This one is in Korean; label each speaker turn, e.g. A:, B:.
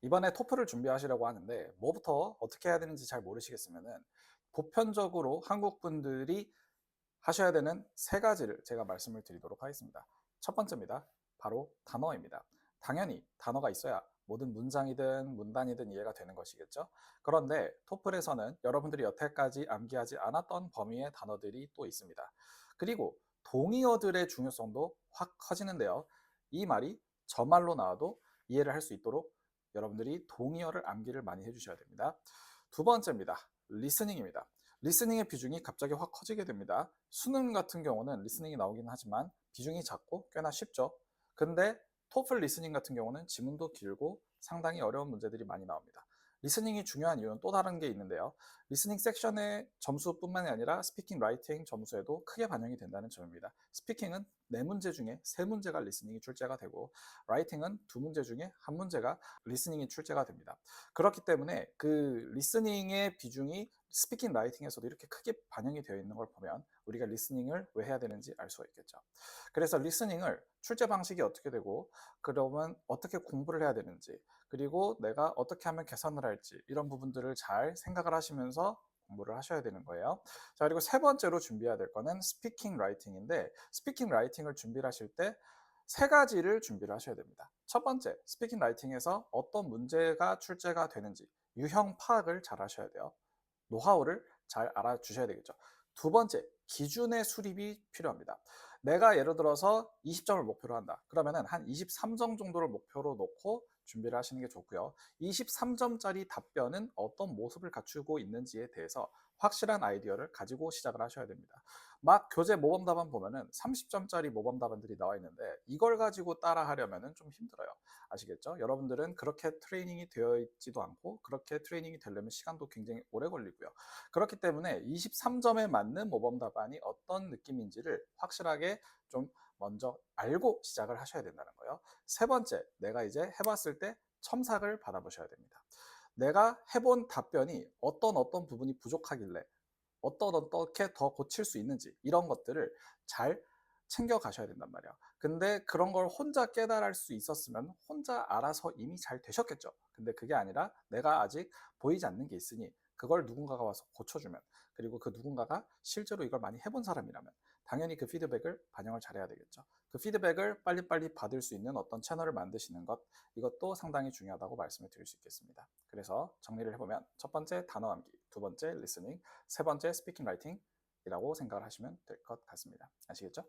A: 이번에 토플을 준비하시려고 하는데 뭐부터 어떻게 해야 되는지 잘 모르시겠으면은 보편적으로 한국 분들이 하셔야 되는 세 가지를 제가 말씀을 드리도록 하겠습니다. 첫 번째입니다. 바로 단어입니다. 당연히 단어가 있어야 모든 문장이든 문단이든 이해가 되는 것이겠죠. 그런데 토플에서는 여러분들이 여태까지 암기하지 않았던 범위의 단어들이 또 있습니다. 그리고 동의어들의 중요성도 확 커지는데요. 이 말이 저말로 나와도 이해를 할 수 있도록 여러분들이 동의어를 암기를 많이 해주셔야 됩니다. 두 번째입니다. 리스닝입니다. 리스닝의 비중이 갑자기 확 커지게 됩니다. 수능 같은 경우는 리스닝이 나오긴 하지만 비중이 작고 꽤나 쉽죠. 근데 토플 리스닝 같은 경우는 지문도 길고 상당히 어려운 문제들이 많이 나옵니다. 리스닝이 중요한 이유는 또 다른 게 있는데요. 리스닝 섹션의 점수뿐만이 아니라 스피킹, 라이팅 점수에도 크게 반영이 된다는 점입니다. 스피킹은 4문제 중에 3문제가 리스닝이 출제가 되고 라이팅은 2문제 중에 1문제가 리스닝이 출제가 됩니다. 그렇기 때문에 그 리스닝의 비중이 스피킹, 라이팅에서도 이렇게 크게 반영이 되어 있는 걸 보면 우리가 리스닝을 왜 해야 되는지 알 수가 있겠죠. 그래서 리스닝을 출제 방식이 어떻게 되고 그러면 어떻게 공부를 해야 되는지 그리고 내가 어떻게 하면 개선을 할지 이런 부분들을 잘 생각을 하시면서 공부를 하셔야 되는 거예요. 자, 그리고 세 번째로 준비해야 될 거는 스피킹 라이팅인데 스피킹 라이팅을 준비를 하실 때 세 가지를 준비를 하셔야 됩니다. 첫 번째, 스피킹 라이팅에서 어떤 문제가 출제가 되는지 유형 파악을 잘 하셔야 돼요. 노하우를 잘 알아주셔야 되겠죠. 두 번째, 기준의 수립이 필요합니다. 내가 예를 들어서 20점을 목표로 한다. 그러면은 한 23점 정도를 목표로 놓고 준비를 하시는 게 좋고요. 23점짜리 답변은 어떤 모습을 갖추고 있는지에 대해서 확실한 아이디어를 가지고 시작을 하셔야 됩니다. 막 교재 모범 답안 보면은 30점짜리 모범 답안들이 나와 있는데 이걸 가지고 따라 하려면은 좀 힘들어요. 아시겠죠? 여러분들은 그렇게 트레이닝이 되어 있지도 않고 그렇게 트레이닝이 되려면 시간도 굉장히 오래 걸리고요. 그렇기 때문에 23점에 맞는 모범 답안이 어떤 느낌인지를 확실하게 좀 먼저 알고 시작을 하셔야 된다는 거예요. 세 번째, 내가 이제 해봤을 때 첨삭을 받아보셔야 됩니다. 내가 해본 답변이 어떤 부분이 부족하길래 어떻게 더 고칠 수 있는지 이런 것들을 잘 챙겨 가셔야 된단 말이야. 근데 그런 걸 혼자 깨달을 수 있었으면 혼자 알아서 이미 잘 되셨겠죠. 근데 그게 아니라 내가 아직 보이지 않는 게 있으니 그걸 누군가가 와서 고쳐주면 그리고 그 누군가가 실제로 이걸 많이 해본 사람이라면 당연히 그 피드백을 반영을 잘해야 되겠죠. 그 피드백을 빨리빨리 받을 수 있는 어떤 채널을 만드시는 것 이것도 상당히 중요하다고 말씀을 드릴 수 있겠습니다. 그래서 정리를 해보면 첫 번째 단어 암기, 두 번째 리스닝, 세 번째 스피킹 라이팅이라고 생각을 하시면 될 것 같습니다. 아시겠죠?